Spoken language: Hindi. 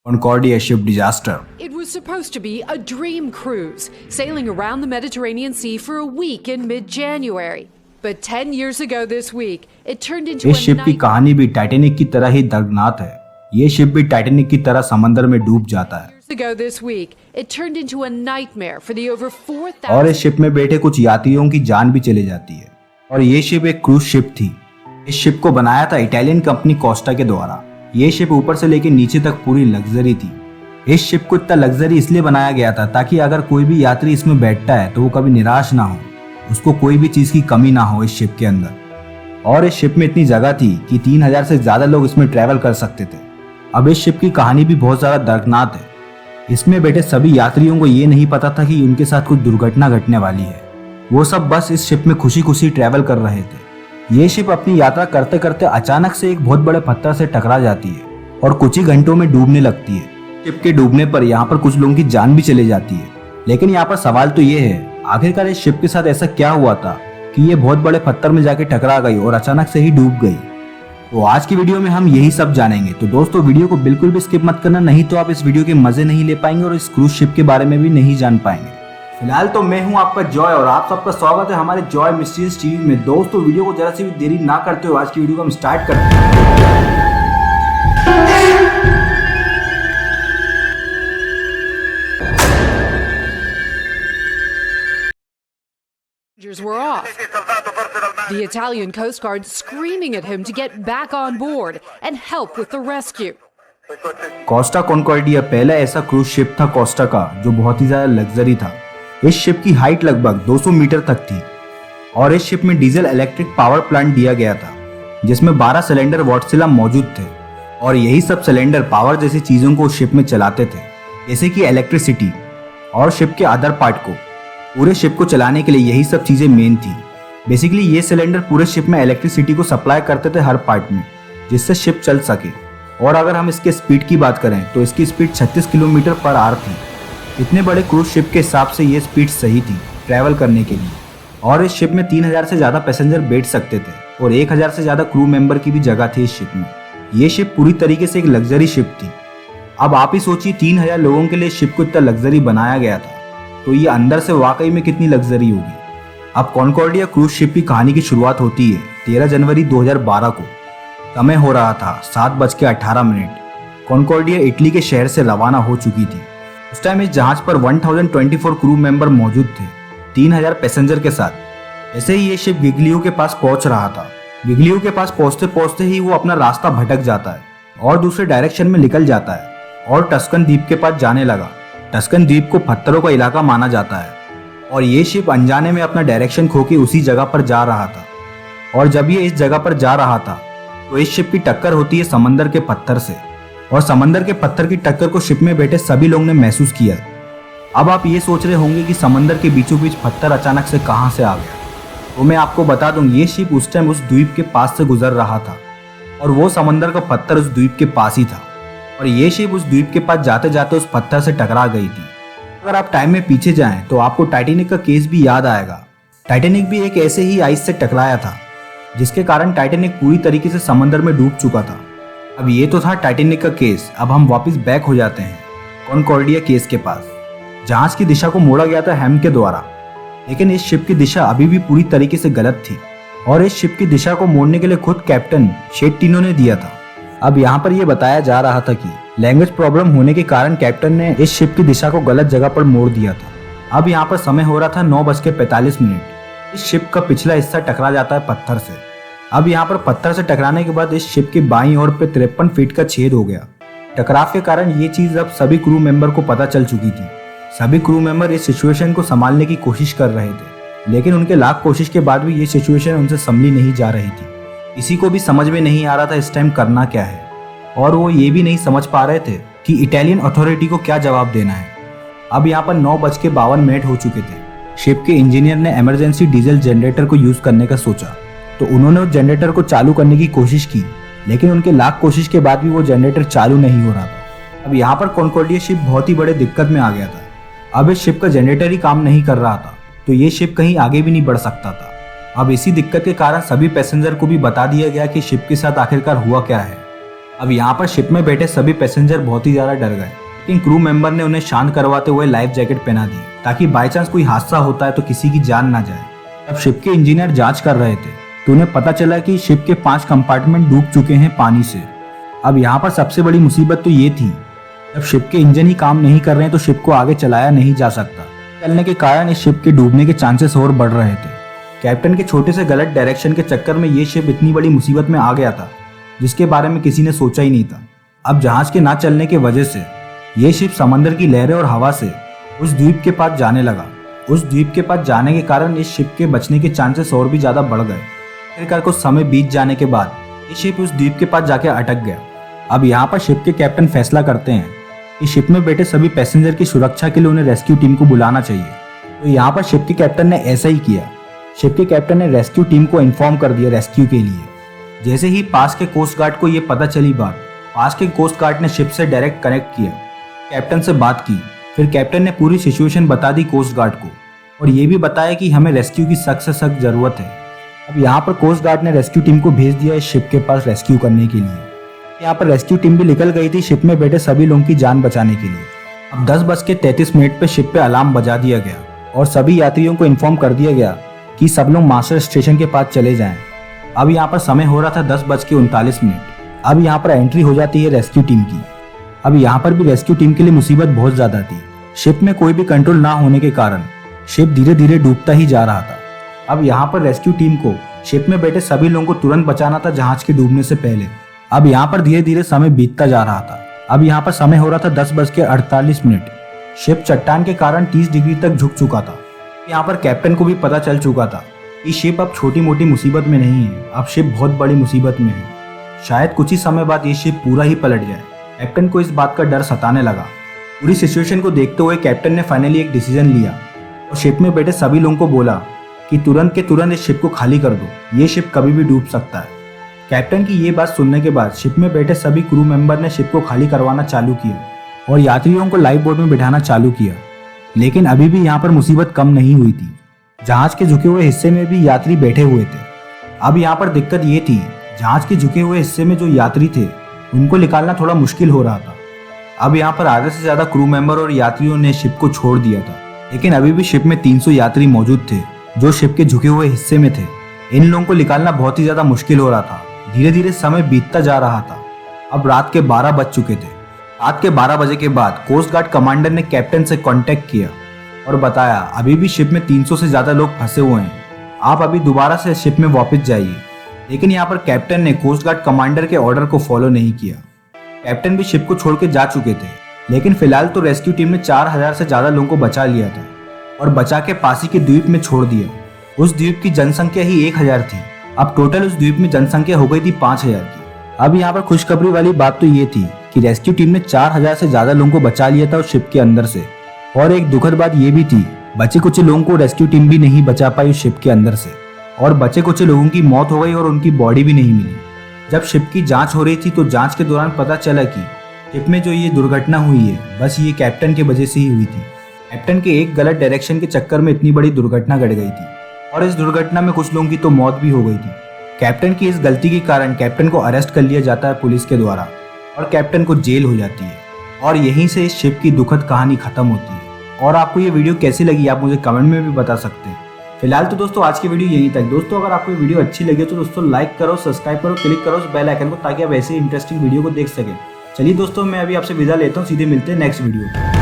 Concordia ship disaster. It was supposed to be a dream cruise, sailing around the Mediterranean Sea for a week in mid-January. But 10 years ago this week, it turned into इस शिप की कहानी भी टाइटैनिक की तरह ही दर्दनाक है। ये शिप भी टाइटैनिक की तरह समंदर में डूब जाता है। ago this week, it turned into a nightmare for the over 4,000 और इस शिप में बैठे कुछ यात्रियों की जान भी चली जाती है। और ये शिप एक क्रूज शिप थी। इस शिप को बनाया था इटालियन कंपनी कोस्टा के द्वारा। ये शिप ऊपर से लेकर नीचे तक पूरी लग्जरी थी। इस शिप को इतना लग्जरी इसलिए बनाया गया था ताकि अगर कोई भी यात्री इसमें बैठता है तो वो कभी निराश ना हो, उसको कोई भी चीज की कमी ना हो इस शिप के अंदर। और इस शिप में इतनी जगह थी कि 3000 से ज्यादा लोग इसमें ट्रैवल कर सकते थे। अब इस शिप की कहानी भी बहुत ज्यादा दर्दनाक है। इसमें बैठे सभी यात्रियों को ये नहीं पता था कि उनके साथ कुछ दुर्घटना घटने वाली है। वो सब बस इस शिप में खुशी खुशी ट्रैवल कर रहे थे। ये शिप अपनी यात्रा करते करते अचानक से एक बहुत बड़े पत्थर से टकरा जाती है और कुछ ही घंटों में डूबने लगती है। शिप के डूबने पर यहाँ पर कुछ लोगों की जान भी चली जाती है। लेकिन यहाँ पर सवाल तो ये है, आखिरकार इस शिप के साथ ऐसा क्या हुआ था कि ये बहुत बड़े पत्थर में जाके टकरा गई और अचानक से ही डूब गई। तो आज की वीडियो में हम यही सब जानेंगे। तो दोस्तों वीडियो को बिल्कुल भी स्किप मत करना, नहीं तो आप इस वीडियो के मजे नहीं ले पाएंगे और इस क्रूज शिप के बारे में भी नहीं जान पाएंगे। फिलहाल तो मैं हूं आपका जॉय और आप सबका स्वागत है हमारे जॉय मिस्ट्रीज टीवी में। दोस्तों वीडियो को जरा सी भी देरी ना करते हुए आज की वीडियो को हम स्टार्ट करते हैं। were off. The Italian Coast Guard screaming at him to get back on board and help with the rescue. Costa Concordia पहला ऐसा क्रूज शिप था कोस्टा का जो बहुत ही ज्यादा लग्जरी था। इस शिप की हाइट लगभग 200 मीटर तक थी और इस शिप में डीजल इलेक्ट्रिक पावर प्लांट दिया गया था जिसमें 12 सिलेंडर वॉटसिला मौजूद थे और यही सब सिलेंडर पावर जैसी चीजों को शिप में चलाते थे, जैसे कि इलेक्ट्रिसिटी और शिप के अदर पार्ट को। पूरे शिप को चलाने के लिए यही सब चीजें मेन थी। बेसिकली ये सिलेंडर पूरे शिप में इलेक्ट्रिसिटी को सप्लाई करते थे हर पार्ट में, जिससे शिप चल सके। और अगर हम इसके स्पीड की बात करें तो इसकी स्पीड 36 किलोमीटर पर आवर थी। इतने बड़े क्रूज शिप के हिसाब से ये स्पीड सही थी ट्रैवल करने के लिए। और इस शिप में 3000 से ज्यादा पैसेंजर बैठ सकते थे और 1000 से ज्यादा क्रू मेंबर की भी जगह थी इस शिप में। ये शिप पूरी तरीके से एक लग्जरी शिप थी। अब आप ही सोचिए 3000 लोगों के लिए शिप को इतना लग्जरी बनाया गया था, तो ये अंदर से वाकई में कितनी लग्जरी होगी। अब कॉन्कॉर्डिया क्रूज शिप की कहानी की शुरुआत होती है 13 जनवरी 2012 को। समय हो रहा था 7:18। कॉन्कॉर्डिया इटली के शहर से रवाना हो चुकी थी। उस टाइम इस जहाज पर 1024 क्रू मेंबर मौजूद थे 3000 पैसेंजर के साथ। ऐसे ही ये शिप गिगलियो के पास पहुंच रहा था। गिगलियो के पास पहुंचते पहुंचते ही वो अपना रास्ता भटक जाता है और दूसरे डायरेक्शन में निकल जाता है और टस्कन द्वीप के पास जाने लगा। टस्कन द्वीप को पत्थरों का इलाका माना जाता है और ये शिप अनजाने में अपना डायरेक्शन खो के उसी जगह पर जा रहा था। और जब ये इस जगह पर जा रहा था तो इस शिप की टक्कर होती है समंदर के पत्थर से और समंदर के पत्थर की टक्कर को शिप में बैठे सभी लोगों ने महसूस किया। अब आप ये सोच रहे होंगे कि समंदर के बीचों बीच पत्थर अचानक से कहां से आ गया। तो मैं आपको बता दूं, ये शिप उस टाइम उस द्वीप के पास से गुजर रहा था और वो समंदर का पत्थर उस द्वीप के पास ही था और ये शिप उस द्वीप के पास जाते जाते उस पत्थर से टकरा गई थी। अगर आप टाइम में पीछे जाएं तो आपको टाइटैनिक का केस भी याद आएगा। टाइटैनिक भी एक ऐसे ही आइस से टकराया था जिसके कारण टाइटैनिक पूरी तरीके से समंदर में डूब चुका था। अब ये तो था टाइटैनिक का केस। अब हम वापस बैक हो जाते हैं कॉन्कॉर्डिया केस के पास। जहाज की दिशा को मोड़ा गया था हैम के द्वारा, लेकिन इस शिप की दिशा अभी भी पूरी तरीके से गलत थी और इस शिप की दिशा को मोड़ने के लिए खुद कैप्टन शेट्टिनो ने दिया था। अब यहाँ पर यह बताया जा रहा था कि लैंग्वेज प्रॉब्लम होने के कारण कैप्टन ने इस शिप की दिशा को गलत जगह पर मोड़ दिया था। अब यहाँ पर समय हो रहा था 9:45। इस शिप का पिछला हिस्सा टकरा जाता है पत्थर से। अब यहाँ पर पत्थर से टकराने के बाद इस शिप की बाईं ओर पे 53 फीट का छेद हो गया। टकराव के कारण ये चीज अब सभी क्रू मेंबर को पता चल चुकी थी। सभी क्रू मेंबर इस सिचुएशन को संभालने की कोशिश कर रहे थे, लेकिन उनके लाख कोशिश के बाद भी ये सिचुएशन उनसे संभली नहीं जा रही थी। किसी को भी समझ में नहीं आ रहा था इस टाइम करना क्या है और वो ये भी नहीं समझ पा रहे थे कि इटालियन अथॉरिटी को क्या जवाब देना है। अब यहाँ पर 9:52 हो चुके थे। शिप के इंजीनियर ने इमरजेंसी डीजल जनरेटर को यूज करने का सोचा, तो उन्होंने उस जनरेटर को चालू करने की कोशिश की, लेकिन उनके लाख कोशिश के बाद भी वो जनरेटर चालू नहीं हो रहा था। अब यहाँ पर कॉन्कॉर्डिया शिप बहुत ही बड़े दिक्कत में आ गया था। अब इस शिप का जनरेटर ही काम नहीं कर रहा था, तो ये शिप कहीं आगे भी नहीं बढ़ सकता था। अब इसी दिक्कत के कारण सभी पैसेंजर को भी बता दिया गया कि शिप के साथ आखिरकार हुआ क्या है। अब यहाँ पर शिप में बैठे सभी पैसेंजर बहुत ही ज्यादा डर गए, लेकिन क्रू मेंबर ने उन्हें शांत करवाते हुए लाइफ जैकेट पहना दी ताकि बाई चांस कोई हादसा होता है तो किसी की जान ना जाए। अब शिप के इंजीनियर जांच कर रहे थे तो उन्हें पता चला कि शिप के 5 कंपार्टमेंट डूब चुके हैं पानी से। अब यहाँ पर सबसे बड़ी मुसीबत तो ये थी, जब शिप के इंजन ही काम नहीं कर रहे हैं तो शिप को आगे चलाया नहीं जा सकता। चलने के कारण इस शिप के डूबने के चांसेस और बढ़ रहे थे। कैप्टन के छोटे से गलत डायरेक्शन के चक्कर में ये शिप इतनी बड़ी मुसीबत में आ गया था जिसके बारे में किसी ने सोचा ही नहीं था। अब जहाज के ना चलने की वजह से ये शिप समंदर की लहरें और हवा से उस द्वीप के पास जाने लगा। उस द्वीप के पास जाने के कारण इस शिप के बचने के चांसेस और भी ज्यादा बढ़ गए। आखिरकार कुछ समय बीत जाने के बाद ये शिप उस द्वीप के पास जाके अटक गया। अब यहाँ पर शिप के कैप्टन फैसला करते हैं कि शिप में बैठे सभी पैसेंजर की सुरक्षा के लिए उन्हें रेस्क्यू टीम को बुलाना चाहिए। तो यहाँ पर शिप के कैप्टन ने ऐसा ही किया। शिप के कैप्टन ने रेस्क्यू टीम को इन्फॉर्म कर दिया रेस्क्यू के लिए। जैसे ही पास के कोस्ट गार्ड को ये पता चली बात, पास के कोस्ट गार्ड ने शिप से डायरेक्ट कनेक्ट किया, कैप्टन से बात की। फिर कैप्टन ने पूरी सिचुएशन बता दी कोस्ट गार्ड को और ये भी बताया कि हमें रेस्क्यू की सख्त से सख्त जरूरत है। अब यहाँ पर कोस्ट गार्ड ने रेस्क्यू टीम को भेज दिया इस शिप के पास रेस्क्यू करने के लिए। यहाँ पर रेस्क्यू टीम भी निकल गई थी शिप में बैठे सभी लोगों की जान बचाने के लिए। अब 10:33 पे शिप पे अलार्म बजा दिया गया और सभी यात्रियों को इन्फॉर्म कर दिया गया कि सब लोग मास्टर स्टेशन के पास चले जाएं। अब यहाँ पर समय हो रहा था 10:39। अब यहाँ पर एंट्री हो जाती है रेस्क्यू टीम की। अब यहाँ पर भी रेस्क्यू टीम के लिए मुसीबत बहुत ज्यादा थी। शिप में कोई भी कंट्रोल ना होने के कारण शिप धीरे धीरे डूबता ही जा रहा था। अब यहाँ पर रेस्क्यू टीम को शिप में बैठे सभी लोगों को तुरंत बचाना था जहाज के डूबने से पहले। अब यहाँ पर धीरे धीरे समय बीतता जा रहा था। अब यहाँ पर समय हो रहा था 10:48। शिप चट्टान के कारण 30 डिग्री तक झुक चुका था। यहाँ पर कैप्टन को भी पता चल चुका था कि शिप अब छोटी मोटी मुसीबत में नहीं है, अब शिप बहुत बड़ी मुसीबत में है। शायद कुछ ही समय बाद ये शिप पूरा ही पलट जाए। कैप्टन को इस बात का डर सताने लगा। पूरी सिचुएशन को देखते हुए कैप्टन ने फाइनली एक डिसीजन लिया और शिप में बैठे सभी लोगों को बोला कि तुरंत के तुरंत इस शिप को खाली कर दो, ये शिप कभी भी डूब सकता है। कैप्टन की ये बात सुनने के बाद शिप में बैठे सभी क्रू मेंबर ने शिप को खाली करवाना चालू किया और यात्रियों को लाइफ बोट में बिठाना चालू किया। लेकिन अभी भी यहाँ पर मुसीबत कम नहीं हुई थी। जहाज के झुके हुए हिस्से में भी यात्री बैठे हुए थे। अब यहाँ पर दिक्कत ये थी, जहाज के झुके हुए हिस्से में जो यात्री थे उनको निकालना थोड़ा मुश्किल हो रहा था। अब यहाँ पर आधे से ज्यादा क्रू मेंबर और यात्रियों ने शिप को छोड़ दिया था, लेकिन अभी भी शिप में 300 यात्री मौजूद थे जो शिप के झुके हुए हिस्से में थे। इन लोगों को निकालना बहुत ही ज्यादा मुश्किल हो रहा था। धीरे धीरे समय बीतता जा रहा था। अब रात के 12 बज चुके थे। रात के 12 बजे के बाद कोस्ट गार्ड कमांडर ने कैप्टन से कांटेक्ट किया और बताया अभी भी शिप में 300 से ज्यादा लोग फंसे हुए हैं, आप अभी दोबारा से शिप में वापस जाइए। लेकिन यहाँ पर कैप्टन ने कोस्ट गार्ड कमांडर के ऑर्डर को फॉलो नहीं किया। कैप्टन भी शिप को छोड़ के जा चुके थे, लेकिन फिलहाल तो रेस्क्यू टीम ने 4000 से ज्यादा लोगों को बचा लिया था और बचा के पास ही के द्वीप में छोड़ दिया। उस द्वीप की जनसंख्या ही 1000 थी। अब टोटल उस द्वीप में जनसंख्या हो गई थी 5000 की। अब यहाँ पर खुशखबरी वाली बात तो ये थी कि रेस्क्यू टीम ने 4000 से ज्यादा लोगों को बचा लिया था उस शिप के अंदर से। और एक दुखद बात ये भी थी, बचे कुछ लोगों को रेस्क्यू टीम भी नहीं बचा पाई उस शिप के अंदर से और बचे कुछ लोगों की मौत हो गई और उनकी बॉडी भी नहीं मिली। जब शिप की जांच हो रही थी तो जांच के दौरान पता चला कि शिप में जो ये दुर्घटना हुई है बस ये कैप्टन की वजह से ही हुई थी। कैप्टन के एक गलत डायरेक्शन के चक्कर में इतनी बड़ी दुर्घटना घट गई थी और इस दुर्घटना में कुछ लोगों की तो मौत भी हो गई थी। कैप्टन की इस गलती के कारण कैप्टन को अरेस्ट कर लिया जाता है पुलिस के द्वारा और कैप्टन को जेल हो जाती है और यहीं से इस शिप की दुखद कहानी खत्म होती है। और आपको ये वीडियो कैसी लगी आप मुझे कमेंट में भी बता सकते हैं। फिलहाल तो दोस्तों आज की वीडियो यहीं तक। दोस्तों अगर आपको ये वीडियो अच्छी लगी तो दोस्तों लाइक करो, सब्सक्राइब करो, क्लिक करो उस बेल आइकन को ताकि आप ऐसे इंटरेस्टिंग वीडियो को देख सकें। चलिए दोस्तों मैं अभी आपसे विदा लेता हूँ, सीधे मिलते हैं नेक्स्ट वीडियो में।